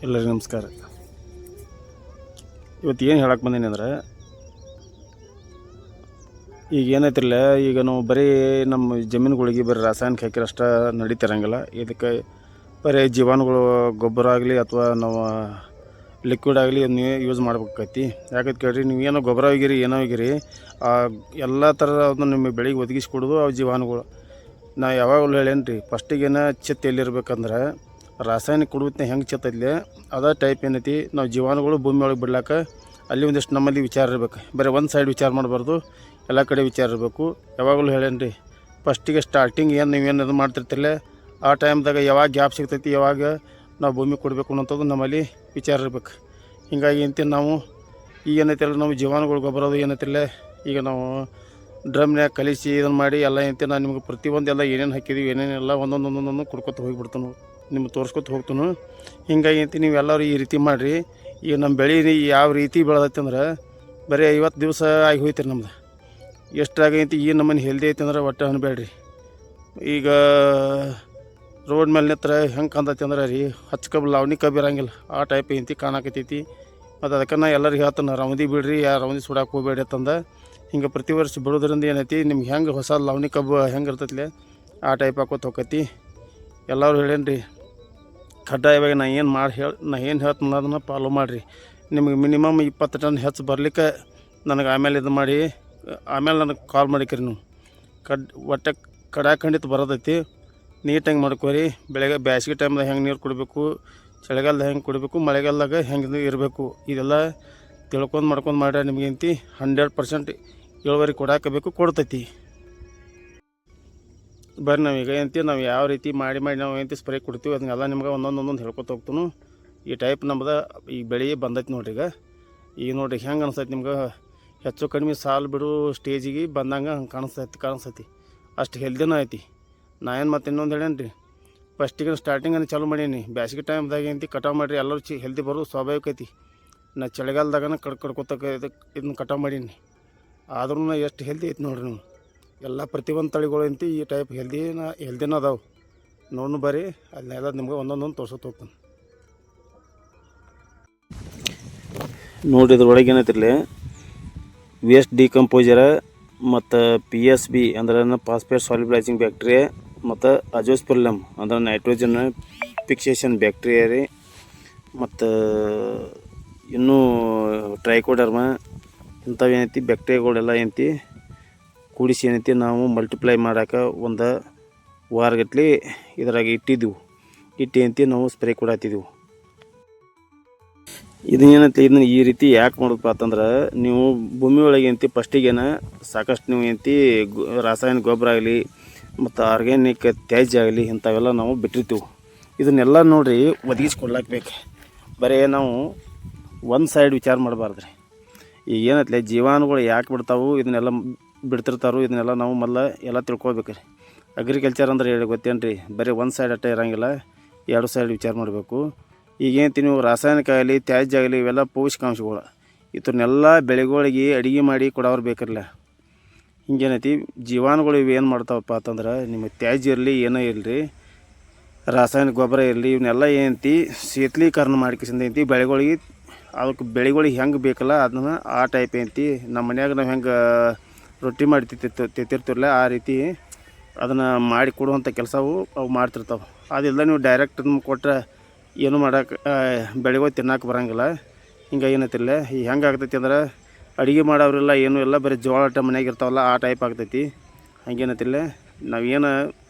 ಎಲ್ಲರಿಗೂ ನಮಸ್ಕಾರ. ಇವತ್ತು ಏನು ಹೇಳಕ್ಕೆ ಬಂದೀನಿ ಅಂದ್ರೆ, ಈಗ ಏನೈತಿರಲ್ಲ, ಈಗ ನಾವು ಬರೀ ನಮ್ಮ ಜಮೀನುಗಳಿಗೆ ಬರೀ ರಾಸಾಯನಿಕ ಹಾಕಿರೋ ಅಷ್ಟೇ ನಡೀತಿರಂಗಿಲ್ಲ. ಇದಕ್ಕೆ ಬರೀ ಜೀವಾಣುಗಳು ಗೊಬ್ಬರ ಆಗಲಿ ಅಥವಾ ನಾವು ಲಿಕ್ವಿಡ್ ಆಗಲಿ ನೀವು ಯೂಸ್ ಮಾಡ್ಬೇಕಾಕೈತಿ. ಯಾಕಂತ ಕೇಳಿರಿ, ನೀವು ಏನೋ ಗೊಬ್ಬರ ಹೋಗಿರಿ ಏನೋ ಹೋಗಿರಿ ಎಲ್ಲ ಥರದನ್ನು ನಿಮ್ಮ ಬೆಳೆಗೆ ಒದಗಿಸ್ಕೊಡೋದು ಅವು ಜೀವಾಣುಗಳು. ನಾ ಯಾವಾಗಲೂ ಹೇಳೇನು ರೀ, ಫಸ್ಟಿಗೇನ ಚಿತ್ತ ಎಲ್ಲಿರ್ಬೇಕಂದ್ರೆ ರಾಸಾಯನಿಕ ಕೊಡುತ್ತೆ ಹೆಂಗೆ ಚಿತ್ತೈತಿ ಅದೇ ಟೈಪ್ ಏನೈತಿ. ನಾವು ಜೀವಾಣುಗಳು ಭೂಮಿ ಒಳಗೆ ಬಿಡ್ಲಾಕ ಅಲ್ಲಿ ಒಂದಿಷ್ಟು ನಮ್ಮಲ್ಲಿ ವಿಚಾರ ಇರಬೇಕು. ಬರೀ ಒಂದು ಸೈಡ್ ವಿಚಾರ ಮಾಡಬಾರ್ದು, ಎಲ್ಲ ಕಡೆ ವಿಚಾರ ಇರಬೇಕು. ಯಾವಾಗಲೂ ಹೇಳೇನು ರೀ, ಫಸ್ಟಿಗೆ ಸ್ಟಾರ್ಟಿಂಗ್ ಏನು ನೀವೇನು ಇದು ಮಾಡ್ತಿರ್ತಿಲ್ಲ ಆ ಟೈಮ್ದಾಗ ಯಾವಾಗ ಗ್ಯಾಪ್ ಸಿಗ್ತೈತಿ, ಯಾವಾಗ ನಾವು ಭೂಮಿ ಕೊಡಬೇಕು ಅನ್ನೋಂಥದ್ದು ನಮ್ಮಲ್ಲಿ ವಿಚಾರ ಇರ್ಬೇಕು. ಹೀಗಾಗಿ ಅಂತೀನಿ ನಾವು ಈಗ ಏನೈತಿಲ್ಲ, ನಾವು ಜೀವಾಣುಗಳು ಗೊಬ್ಬರದು ಏನೈತಿಲ್ಲ, ಈಗ ನಾವು ಡ್ರಮ್ನ್ಯಾಗ ಕಲಿಸಿ ಇದನ್ನು ಮಾಡಿ ಎಲ್ಲ ಏನಂತೀನಿ ನಾನು ನಿಮ್ಗೆ ಪ್ರತಿಯೊಂದು ಎಲ್ಲ ಏನೇನು ಹಾಕಿದ್ದೀವಿ ಏನೇನೆಲ್ಲ ಒಂದೊಂದೊಂದೊಂದು ಕೊಡ್ಕೊತ ಹೋಗಿಬಿಡ್ತಾನು, ನಿಮ್ಗೆ ತೋರಿಸ್ಕೊತ ಹೋಗ್ತಾನು. ಹಿಂಗಾಗಿ ಅಂತೀನಿ ನೀವೆಲ್ಲರೂ ಈ ರೀತಿ ಮಾಡಿರಿ. ಈಗ ನಮ್ಮ ಬೆಳೆ ಯಾವ ರೀತಿ ಬೆಳೆದೈತಿ ಅಂದ್ರೆ ಬರೀ 50 ದಿವಸ ಆಗಿ ಹೋಯ್ತು ನಮ್ದು. ಎಷ್ಟಾಗೈತಿ ಈ ನಮ್ಮನೆ ಹೆಲ್ದಿ ಐತಿ ಅಂದ್ರೆ ಒಟ್ಟು ಅನ್ಬೇಡ್ರಿ. ಈಗ ರೋಡ್ ಮೇಲೆ ನಿತ್ರ ಹೆಂಗೆ ಕಾಣ್ತೈತಿ ಅಂದ್ರೆ ರೀ, ಹಚ್ಕಬ್ಬು ಲಾವಣಿ ಕಬ್ಬು ಇರೋಂಗಿಲ್ಲ ಆ ಟೈಪ್ ಐತಿ ಕಾಣಕತ್ತೈತಿ. ಮತ್ತು ಅದಕ್ಕೆ ನಾ ಎಲ್ಲರಿಗೆ ಹೇಳ್ತಾನೆ, ರೌಂದಿ ಬಿಡ್ರಿ, ರೌಂದಿ ಸುಡಾಕೆ ಹೋಗ್ಬೇಡಿ ಅಂತಂದು. ಹಿಂಗೆ ಪ್ರತಿ ವರ್ಷ ಬಿಡೋದ್ರಿಂದ ಏನೈತಿ, ನಿಮ್ಗೆ ಹೆಂಗೆ ಹೊಸ ಲಾವಣಿ ಕಬ್ಬು ಹೆಂಗೆ ಇರ್ತೈತಿ ಆ ಟೈಪ್ ಹಾಕೋತ ಹೋಗತಿ. ಎಲ್ಲರೂ ಹೇಳೇನು ರೀ, ಕಡ್ಡಾಯವಾಗಿ ನಾ ಏನು ಹೇಳ್ತೀನಿ ಅದನ್ನು ಫಾಲೋ ಮಾಡಿರಿ. ನಿಮಗೆ ಮಿನಿಮಮ್ 20 ಟನ್ ಹೆಚ್ಚು ಬರಲಿಕ್ಕೆ ನನಗೆ ಆಮೇಲೆ ಇದು ಮಾಡಿ ಆಮೇಲೆ ನನಗೆ ಕಾಲ್ ಮಾಡಿಕ್ರಿ. ನೀವು ಒಟ್ಟೆ ಖಂಡಿತ ಬರೋದೈತಿ. ನೀಟಾಗಿ ಮಾಡ್ಕೋರಿ. ಬೇಸಿಗೆ ಟೈಮ್ದಾಗ ಹೆಂಗೆ ನೀರು ಕೊಡಬೇಕು, ಚಳಿಗಾಲದಾಗ ಹೆಂಗೆ ಕೊಡಬೇಕು, ಮಳೆಗಾಲದಾಗ ಹೆಂಗೆ ಇರಬೇಕು, ಇದೆಲ್ಲ ಮಾಡ್ಕೊಂಡು ಮಾಡ್ರೆ ನಿಮಗೇಂತಿ 100% ಇಳುವರಿ ಕೊಡಾಕಬೇಕು, ಕೊಡ್ತೈತಿ. ಬರ್ರಿ ನಾವೀಗ ನಾವು ಯಾವ ರೀತಿ ಮಾಡಿ ನಾವು ಸ್ಪ್ರೇ ಕೊಡ್ತೀವಿ ಅದನ್ನೆಲ್ಲ ನಿಮ್ಗೆ ಒಂದೊಂದು ಹೇಳ್ಕೊತ ಹೋಗ್ತಾನು. ಈ ಟೈಪ್ ನಮ್ದು ಈ ಬೆಳೆ ಬಂದೈತಿ ನೋಡ್ರಿ. ಈಗ ನೋಡ್ರಿ ಹೆಂಗೆ ಅನಿಸ್ತೈತಿ ನಿಮ್ಗೆ, ಹೆಚ್ಚು ಕಡಿಮೆ ಸಾಲು ಬಿಡು ಸ್ಟೇಜಿಗೆ ಬಂದಂಗೆ ಹಂಗೆ ಕಾಣಿಸ್ತೈತಿ. ಅಷ್ಟು ಹೆಲ್ದಿನೂ ಐತಿ. ನಾ ಏನು ಮತ್ತೆ ಇನ್ನೊಂದು ಹೇಳೇನು ರೀ, ಫಸ್ಟಿಗೆ ಸ್ಟಾರ್ಟಿಂಗನ್ನು ಚಾಲೂ ಮಾಡೀನಿ. ಬೇಸಿಗೆ ಟೈಮ್ದಾಗ ಕಟಾವು ಮಾಡಿರಿ, ಎಲ್ಲರೂ ಹೆಲ್ದಿ ಬರೋದು ಸ್ವಾಭಾವಿಕ ಐತಿ. ನಾ ಚಳಿಗಾಲದಾಗನ ಕಡ್ಕೊತಕ್ಕ ಇದನ್ನ ಕಟಾವು ಮಾಡೀನಿ, ಆದ್ರೂ ಎಷ್ಟು ಹೆಲ್ದಿ ಐತಿ ನೋಡ್ರಿ. ನೀವು ಎಲ್ಲ ಪ್ರತಿಯೊಂದು ತಳಿಗಳು ಅಂತಿ ಈ ಟೈಪ್ ಹೆಲ್ದಿನ ಅದಾವೆ. ನೋಡು ಬರ್ರಿ, ಅದನ್ನೆಲ್ಲ ನಿಮ್ಗೆ ಒಂದೊಂದೊಂದು ತೋರ್ಸೋತ ಹೋಗ್ತಾನೆ. ನೋಡಿ ಇದ್ರೊಳಗೆ ಏನೈತಿರಲಿ, ವೇಸ್ಟ್ ಡಿಕಂಪೋಸರ ಮತ್ತು PSB ಅಂದ್ರೆ ಫಾಸ್ಫೇಟ್ ಸಾಲ್ಯುಬಲೈಸಿಂಗ್ ಬ್ಯಾಕ್ಟೀರಿಯಾ ಮತ್ತು ಅಜೋಸ್ಪರ್ಲಮ್ ಅಂದ್ರೆ ನೈಟ್ರೋಜನ್ ಫಿಕ್ಸೇಷನ್ ಬ್ಯಾಕ್ಟೀರಿಯಾ ರೀ, ಮತ್ತು ಇನ್ನೂ ಟ್ರೈಕೋಡರ್ಮ ಇಂಥವೇನೈತಿ ಬ್ಯಾಕ್ಟೀರಿಯಾಗಳೆಲ್ಲ ಏನೈತಿ ಕೂಡಿಸಿ ಏನೈತಿ ನಾವು ಮಲ್ಟಿಪ್ಲೈ ಮಾಡೋಕೆ ಒಂದು ವಾರಗಟ್ಲೆ ಇದ್ರಾಗ ಇಟ್ಟು ಏನೈತಿ ನಾವು ಸ್ಪ್ರೇ ಕೊಡತ್ತಿದ್ದೆವು. ಇದನ್ನೇನೈತಿ, ಇದನ್ನ ಈ ರೀತಿ ಯಾಕೆ ಮಾಡೋದಪ್ಪ ಅಂತಂದ್ರೆ, ನೀವು ಭೂಮಿ ಒಳಗೆ ಏನೈತಿ ಫಸ್ಟಿಗೇನ ಸಾಕಷ್ಟು ನೀವು ಏನೈತಿ ರಾಸಾಯನಿಕ ಗೊಬ್ಬರ ಆಗಲಿ ಮತ್ತು ಆರ್ಗ್ಯಾನಿಕ್ ತ್ಯಾಜ್ಯ ಆಗಲಿ ಇಂಥವೆಲ್ಲ ನಾವು ಬಿಟ್ಟಿರ್ತೀವಿ. ಇದನ್ನೆಲ್ಲ ನೋಡಿರಿ ಒದಗಿಸ್ಕೊಡ್ಲಾಕ್ಬೇಕು. ಬರೀ ನಾವು ಒಂದು ಸೈಡ್ ವಿಚಾರ ಮಾಡಬಾರ್ದು ರೀ. ಈಗ ಏನೈತಿ ಜೀವಾಣುಗಳು ಯಾಕೆ ಬಿಡ್ತಾವೆ, ಇದನ್ನೆಲ್ಲ ಬಿಡ್ತಿರ್ತಾರೋ, ಇದನ್ನೆಲ್ಲ ನಾವು ಮೊದಲು ಎಲ್ಲ ತಿಳ್ಕೊಳ್ಬೇಕು ರೀ. ಅಗ್ರಿಕಲ್ಚರ್ ಅಂದ್ರೆ ಹೇಳಿ ಗೊತ್ತೇನು ರೀ, ಬರೀ ಒಂದು ಸೈಡ್ ಅಟ್ಟೆ ಇರೋಂಗಿಲ್ಲ, 2 ಸೈಡ್ ವಿಚಾರ ಮಾಡಬೇಕು. ಈಗೇಂತಿ ನೀವು ರಾಸಾಯನಿಕ ಆಗಲಿ ತ್ಯಾಜ್ಯ ಆಗಲಿ ಇವೆಲ್ಲ ಪೋಷಕಾಂಶಗಳು, ಇದನ್ನೆಲ್ಲ ಬೆಳೆಗಳಿಗೆ ಅಡುಗೆ ಮಾಡಿ ಕೊಡೋರು ಬೇಕಿರಲ್ಲ. ಹಿಂಗೇನೈತಿ ಜೀವಾಣುಗಳು ಇವು ಏನು ಮಾಡ್ತಾವಪ್ಪ ಅಂತಂದ್ರೆ, ನಿಮ್ಮ ತ್ಯಾಜ್ಯ ಇರಲಿ ಏನೋ ಇರಲಿ, ರಾಸಾಯನಿಕ ಗೊಬ್ಬರ ಇರಲಿ, ಇವನ್ನೆಲ್ಲ ಏನೈತಿ ಶೀತಲೀಕರಣ ಮಾಡ್ಕಿಸಿಂದ ಏನೈತಿ ಬೆಳೆಗಳಿಗೆ, ಅದಕ್ಕೆ ಬೆಳೆಗಳಿಗೆ ಹೆಂಗೆ ಬೇಕಲ್ಲ ಅದನ್ನು ಆ ಟೈಪ್ ಏನೈತಿ ನಮ್ಮ ಮನ್ಯಾಗ ನಾವು ಹೆಂಗೆ ರೊಟ್ಟಿ ಮಾಡಿ ತಿಂತಿರ್ತಿರಲ್ಲ ಆ ರೀತಿ ಅದನ್ನು ಮಾಡಿ ಕೊಡುವಂಥ ಕೆಲಸವು ಅವು ಮಾಡ್ತಿರ್ತಾವೆ. ಅದೆಲ್ಲ ನೀವು ಡೈರೆಕ್ಟ್ ಕೊಟ್ಟರೆ ಏನು ಮಾಡೋಕೆ ಬೆಳೆಗಳು ತಿನ್ನೋಕೆ ಬರೋಂಗಿಲ್ಲ. ಹಿಂಗೆ ಏನೈತಿಲ್ಲ ಈಗ ಹೆಂಗೆ ಆಗ್ತೈತಿ ಅಂದ್ರೆ, ಅಡುಗೆ ಮಾಡೋರೆಲ್ಲ ಏನೂ ಎಲ್ಲ ಬರೀ ಜೋಳ ಮನೆಯಾಗ ಇರ್ತಾವಲ್ಲ ಆ ಟೈಪ್ ಆಗ್ತೈತಿ. ಹಂಗೇನೈತಿಲ್ಲ, ನಾವೇನು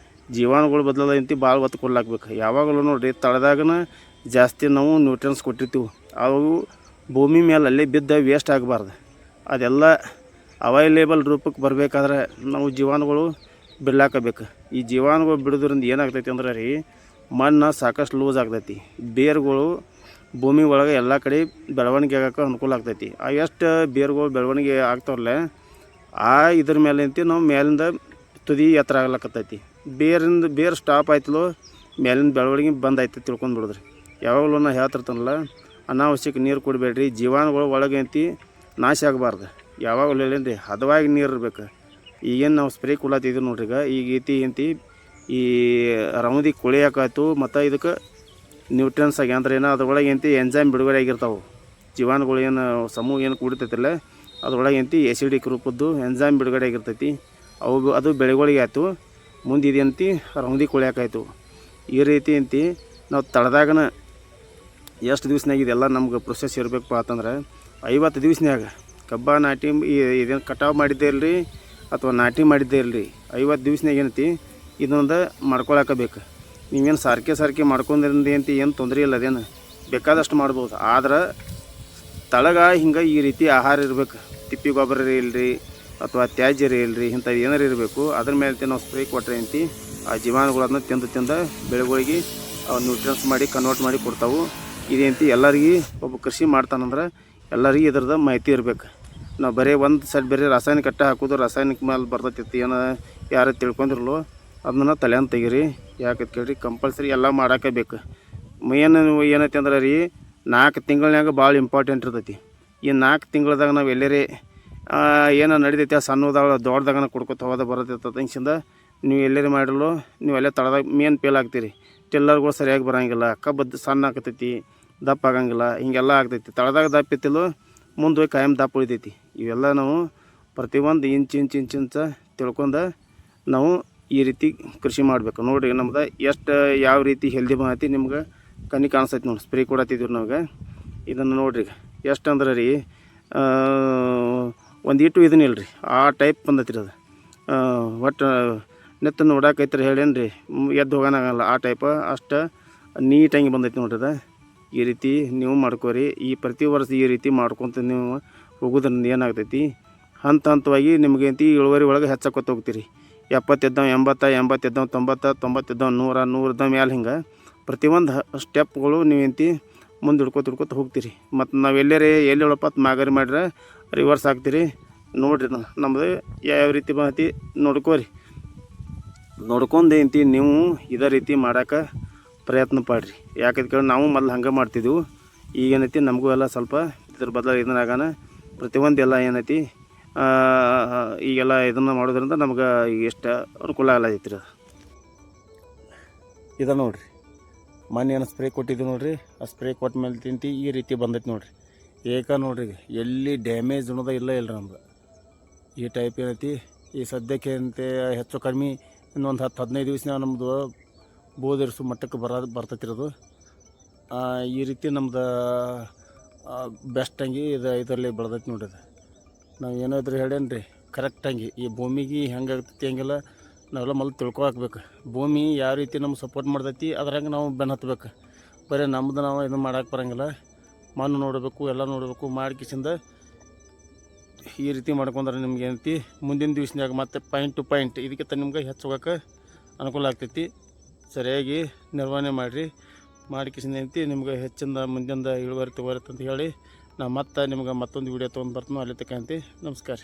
ಜೀವಾಣುಗಳು ಬದಲಾದಂತಿ ಭಾಳ ಒತ್ತು ಕೊಡ್ಲಾಕ್ಬೇಕು. ಯಾವಾಗಲೂ ನೋಡಿರಿ ತಳದಾಗನ ಜಾಸ್ತಿ ನಾವು ನ್ಯೂಟ್ರಿಯನ್ಸ್ ಕೊಟ್ಟಿರ್ತೀವಿ, ಅವು ಭೂಮಿ ಮೇಲೆ ಅಲ್ಲೇ ಬಿದ್ದ ವೇಸ್ಟ್ ಆಗಬಾರ್ದು. ಅದೆಲ್ಲ ಅವೈಲೇಬಲ್ ರೂಪಕ್ಕೆ ಬರಬೇಕಾದ್ರೆ ನಾವು ಜೀವಾಣುಗಳು ಬಿಡ್ಲಾಕಬೇಕು. ಈ ಜೀವಾಣುಗಳು ಬಿಡೋದ್ರಿಂದ ಏನಾಗ್ತೈತಿ ಅಂದ್ರೆ ರೀ, ಮಣ್ಣು ಸಾಕಷ್ಟು ಲೂಸ್ ಆಗ್ತೈತಿ, ಬೇರುಗಳು ಭೂಮಿ ಒಳಗೆ ಎಲ್ಲ ಕಡೆ ಬೆಳವಣಿಗೆ ಆಗೋಕೆ ಅನುಕೂಲ ಆಗ್ತೈತಿ. ಆ ಎಷ್ಟು ಬೇರುಗಳು ಬೆಳವಣಿಗೆ ಆಗ್ತಾವಲ್ಲ ಇದ್ರ ಮೇಲೆ ಅಂತಿ ನಾವು ಮೇಲಿಂದ ತುದಿ ಎತ್ತರ ಆಗ್ಲಕ್ಕತ್ತೈತಿ. ಬೇರು ಸ್ಟಾಪ್ ಆಯ್ತಲೋ ಮೇಲಿಂದ ಬೆಳವಣಿಗೆ ಬಂದಾಯ್ತು ತಿಳ್ಕೊಂಡು ಬಿಡೋದ್ರಿ. ಯಾವಾಗಲೂ ನಾ ಹೇಳ್ತಿರ್ತಾನಲ್ಲ, ಅನಾವಶ್ಯಕ ನೀರು ಕೊಡಬೇಡ್ರಿ, ಜೀವಾಣುಗಳು ಒಳಗೆ ಅಂತಿ ನಾಶ ಆಗಬಾರ್ದು. ಯಾವಾಗಲೂ ಹೇಳೇನ್ರಿ, ಹದವಾಗಿ ನೀರು ಇರ್ಬೇಕು. ಈಗೇನು ನಾವು ಸ್ಪ್ರೇ ಕೊಡ್ಲತ್ತಿದ್ದೀವಿ ನೋಡ್ರಿ, ಈಗ ಈಗೈತಿ ಏನಂತಿ ಈ ರೌದಿ ಕೊಳೆಯಾಕಾಯ್ತು ಮತ್ತು ಇದಕ್ಕೆ ನ್ಯೂಟ್ರಿಯನ್ಸ್ ಆಗಿ ಅಂದ್ರೆ ಏನೋ ಅದ್ರೊಳಗೆ ಏನಂತಿ ಎಂಜೈಮ್ ಬಿಡುಗಡೆ ಆಗಿರ್ತಾವೆ. ಜೀವಾಣುಗಳು ಏನು ಸಮೂಹ ಏನು ಕೂಡಿರ್ತೈತಿಲ್ಲ ಅದ್ರೊಳಗೆ ಏನಂತಿ ಎಸಿಡಿಕ್ ರೂಪದ್ದು ಎಂಜೈಮ್ ಬಿಡುಗಡೆ ಆಗಿರ್ತೈತಿ. ಅದು ಬೆಳೆಗಳಿಗೆ ಆಯಿತು, ಮುಂದೆ ಇದಂತಿ ರೌಂದಿ ಕೊಳ್ಯಾಕಾಯ್ತು. ಈ ರೀತಿ ಅಂತಿ ನಾವು ತಳದಾಗನ ಎಷ್ಟು ದಿವ್ಸನಾಗ ಇದೆಲ್ಲ ನಮ್ಗೆ ಪ್ರೊಸೆಸ್ ಇರಬೇಕಪ್ಪ ಅಂತಂದ್ರೆ 50 ದಿವ್ಸನ್ಯಾಗ ಕಬ್ಬ ನಾಟಿ ಇದೇನು ಕಟಾವು ಮಾಡಿದ್ದೇ ಇಲ್ಲರಿ ಅಥವಾ ನಾಟಿ ಮಾಡಿದ್ದೇ ಇಲ್ಲರಿ 50 ದಿವ್ಸನಾಗ ಏನೈತಿ ಇದೊಂದು ಮಾಡ್ಕೊಳಕಬೇಕು. ನೀವೇನು ಸಾರ್ಕೆ ಮಾಡ್ಕೊಂಡ್ರಿಂದ ಏನಂತ ಏನು ತೊಂದರೆ ಇಲ್ಲ, ಅದೇನು ಬೇಕಾದಷ್ಟು ಮಾಡ್ಬೋದು. ಆದ್ರೆ ತಳಗ ಹಿಂಗೆ ಈ ರೀತಿ ಆಹಾರ ಇರಬೇಕು. ತಿಪ್ಪಿ ಗೊಬ್ಬರ ಇಲ್ಲರಿ ಅಥವಾ ತ್ಯಾಜ್ಯ ಇಲ್ಲರಿ ಇಂಥದ್ದು ಏನಾರು ಇರಬೇಕು. ಅದ್ರ ಮೇಲೆ ನಾವು ಸ್ಪ್ರೇ ಕೊಟ್ಟರೆ ಅಂತಿ ಆ ಜೀವಾಣುಗಳನ್ನ ತಿಂದು ಬೆಳೆಗಳಿಗೆ ನ್ಯೂಟ್ರಿಯನ್ಸ್ ಮಾಡಿ ಕನ್ವರ್ಟ್ ಮಾಡಿ ಕೊಡ್ತಾವೆ. ಇದೇಂತಿ ಎಲ್ಲರಿಗೆ ಒಬ್ಬ ಕೃಷಿ ಮಾಡ್ತಾನಂದ್ರೆ ಎಲ್ಲರಿಗೆ ಇದ್ರದ್ದು ಮಾಹಿತಿ ಇರಬೇಕು. ನಾವು ಬರೀ ಒಂದು ಸೈಡ್ ಬರೀ ರಾಸಾಯನಿಕ ಕಟ್ಟ ಹಾಕೋದು ರಾಸಾಯನಿಕ ಮೇಲೆ ಬರ್ತೈತಿ ಏನೋ ಯಾರು ತಿಳ್ಕೊಂಡಿರಲು ಅದನ್ನ ತಲೆಯನ್ನು ತೆಗೀರಿ. ಯಾಕೆ ಕೇಳಿರಿ, ಕಂಪಲ್ಸರಿ ಎಲ್ಲ ಮಾಡೋಕೆ ಬೇಕು. ಮೇನ್ ಏನೈತಿ ಅಂದ್ರೆ ರೀ 4 ತಿಂಗಳನ್ಯಾಗ ಭಾಳ ಇಂಪಾರ್ಟೆಂಟ್ ಇರ್ತೈತಿ. ಈ 4 ತಿಂಗಳದಾಗ ನಾವು ಎಲ್ಲರೇ ಏನೋ ನಡಿತೈತಿ ಆ ಸಣ್ಣದಾಗ ದೊಡ್ಡದಾಗನ ಕೊಡ್ಕೊತ ಹೋದ ಬರತ್ತೈತೆ ಹಿಂಸಿಂದ ನೀವು ಎಲ್ಲರೇ ಮಾಡಿರಲು ನೀವೆಲ್ಲ ತಳದಾಗ ಮೇನ್ ಫೇಲ್ ಆಗ್ತೀರಿ. ಟಿಲ್ಲರ್ಗಳು ಸರಿಯಾಗಿ ಬರೋಂಗಿಲ್ಲ, ಕಬ್ಬು ಸಣ್ಣ ಆಗ್ತೈತಿ, ದಪ್ಪ ಆಗಂಗಿಲ್ಲ, ಹಿಂಗೆಲ್ಲ ಆಗ್ತೈತಿ. ತಳದಾಗ ದಪ್ಪ ಇತ್ತಿಲ್ಲ ಮುಂದೆ ಹೋಗಿ ಕಾಯಂ ದಪ್ಪ ಉಳಿತೈತಿ. ಇವೆಲ್ಲ ನಾವು ಪ್ರತಿಯೊಂದು ಇಂಚ್ ತಿಳ್ಕೊಂಡು ನಾವು ಈ ರೀತಿ ಕೃಷಿ ಮಾಡಬೇಕು. ನೋಡಿರಿ ನಮ್ದು ಎಷ್ಟು ಯಾವ ರೀತಿ ಹೆಲ್ದಿ ಬಂದೈತಿ ನಿಮ್ಗೆ ಕಣ್ಣಿ ಕಾಣಿಸ್ತೈತಿ ನೋಡಿ. ಸ್ಪ್ರೇ ಕೊಡತ್ತಿದ್ವಿ ನಾವಾಗ ಇದನ್ನು ನೋಡಿರಿ ಎಷ್ಟು ಅಂದ್ರೆ ರೀ ಒಂದು ಇಟ್ಟು ಇದನ್ನಿಲ್ಲ ರೀ ಆ ಟೈಪ್ ಬಂದೈತಿ ರೀ. ಅದು ಒಟ್ಟು ನೆತ್ತ ನೋಡಾಕೈತ್ರಿ ಹೇಳೇನು ರೀ ಎದ್ದು ಹೋಗೋಣಾಗಲ್ಲ ಆ ಟೈಪ ಅಷ್ಟು ನೀಟಾಗಿ ಬಂದೈತಿ ನೋಡ್ರಿ. ಅದು ಈ ರೀತಿ ನೀವು ಮಾಡ್ಕೋರಿ. ಈ ಪ್ರತಿ ವರ್ಷ ಈ ರೀತಿ ಮಾಡ್ಕೊತ ನೀವು ಹೋಗೋದ್ರಿಂದ ಏನಾಗ್ತೈತಿ ಹಂತವಾಗಿ ನಿಮ್ಗೆ ಅಂತಿ ಇಳುವರಿ ಒಳಗೆ ಹೆಚ್ಚಾಕೋತ ಹೋಗ್ತೀರಿ. 70 ಇದ್ದಾವೆ 80, 80 ಇದ್ದಾವೆ 90, 90 ಇದ್ದಾವೆ 100, 100 ಇದ್ದಾವೆ ಮ್ಯಾಲೆ ಹಿಂಗೆ ಪ್ರತಿಯೊಂದು ಸ್ಟೆಪ್ಗಳು ನೀವಂತಿ ಮುಂದೆ ಹಿಡ್ಕೊತ ಹೋಗ್ತೀರಿ. ಮತ್ತು ನಾವು ಎಲ್ಲಿ ಹೇಳಪ್ಪ ಮಾಗರಿ ಮಾಡ್ರೆ ರಿವರ್ಸ್ ಆಗ್ತೀರಿ. ನೋಡಿರಿ ನಮ್ಮದು ಯಾವ ರೀತಿ ಬಂದೈತಿ ನೋಡ್ಕೋರಿ. ನೋಡ್ಕೊಂಡು ಏನಂತಿ ನೀವು ಇದೇ ರೀತಿ ಮಾಡೋಕೆ ಪ್ರಯತ್ನ ಪಡ್ರಿ. ಯಾಕಂತ ಕೇಳಿ ನಾವು ಮೊದಲು ಹಂಗೆ ಮಾಡ್ತಿದ್ದೆವು. ಈಗೇನೈತಿ ನಮಗೂ ಎಲ್ಲ ಸ್ವಲ್ಪ ಇದ್ರ ಬದಲು ಇದನ್ನಾಗಾನ ಪ್ರತಿಯೊಂದು ಎಲ್ಲ ಏನೈತಿ ಈಗೆಲ್ಲ ಇದನ್ನು ಮಾಡೋದ್ರಿಂದ ನಮ್ಗೆ ಈಗ ಎಷ್ಟು ಅನುಕೂಲ ಆಗಲೈತಿ ರೀ. ಇದು ನೋಡಿರಿ ಮೊನ್ನೆ ಏನು ಸ್ಪ್ರೇ ಕೊಟ್ಟಿದ್ದು ನೋಡಿರಿ. ಆ ಸ್ಪ್ರೇ ಕೊಟ್ಟ ಮೇಲೆ ತಿಂತಿ ಈ ರೀತಿ ಬಂದೈತಿ ನೋಡಿರಿ. ನೋಡಿರಿ ಎಲ್ಲಿ ಡ್ಯಾಮೇಜ್ ಅನ್ನೋದು ಇಲ್ಲ ನಮ್ಗೆ. ಈ ಟೈಪ್ ಏನೈತಿ ಈ ಸದ್ಯಕ್ಕೆ ಅಂತೆ ಹೆಚ್ಚು ಕಡಿಮೆ ಇನ್ನೊಂದು 10-15 ದಿವಸ ನಮ್ಮದು ಬೋದಿರಿಸು ಮಟ್ಟಕ್ಕೆ ಬರ್ತೈತಿರೋದು. ಈ ರೀತಿ ನಮ್ದು ಬೆಸ್ಟಂಗಿ ಇದರಲ್ಲಿ ಬೆಳೆದೈತಿ ನೋಡಿರಿ. ನಾವು ಏನಾದರೂ ಹೇಳೇನು ರೀ ಕರೆಕ್ಟಾಗಿ ಈ ಭೂಮಿಗೆ ಹೆಂಗೆ ಆಗ್ತೈತಿ ಹಂಗೆಲ್ಲ ನಾವೆಲ್ಲ ಮೊದಲು ತಿಳ್ಕೊಬೇಕು. ಭೂಮಿ ಯಾವ ರೀತಿ ನಮ್ಗೆ ಸಪೋರ್ಟ್ ಮಾಡ್ತೈತಿ ಅದ್ರಾಗ ನಾವು ಬೆನ್ನು ಹತ್ಬೇಕು. ಬರೀ ನಮ್ದು ನಾವು ಇದನ್ನು ಮಾಡೋಕೆ ಬರೋಂಗಿಲ್ಲ. ಮಣ್ಣು ನೋಡಬೇಕು, ಎಲ್ಲ ನೋಡಬೇಕು. ಮಾಡಿಕಿಸಿಂದ ಈ ರೀತಿ ಮಾಡ್ಕೊಂಡ್ರೆ ನಿಮ್ಗೆ ಏನೈತಿ ಮುಂದಿನ ದಿವ್ಸನಾಗ ಮತ್ತೆ ಪಾಯಿಂಟ್ ಟು ಪಾಯಿಂಟ್ ಇದಕ್ಕಿಂತ ನಿಮ್ಗೆ ಹೆಚ್ಚು ಹೋಗೋಕೆ ಅನುಕೂಲ ಆಗ್ತೈತಿ. ಸರಿಯಾಗಿ ನಿರ್ವಹಣೆ ಮಾಡಿರಿ. ಮಾಡಿಕಿಸಿಂದ ಏನೈತಿ ನಿಮ್ಗೆ ಹೆಚ್ಚಿಂದ ಮುಂದಿಂದ ಇಳುವರಿ ತಗೋರತ್ತೆ ಅಂತ ಹೇಳಿ ನಾವು ಮತ್ತೆ ನಿಮ್ಗೆ ಮತ್ತೊಂದು ವೀಡಿಯೋ ತೊಗೊಂಡು ಬರ್ತೀನಿ. ಅಲ್ಲಿ ತಕ್ಕಂತೆ ನಮಸ್ಕಾರ.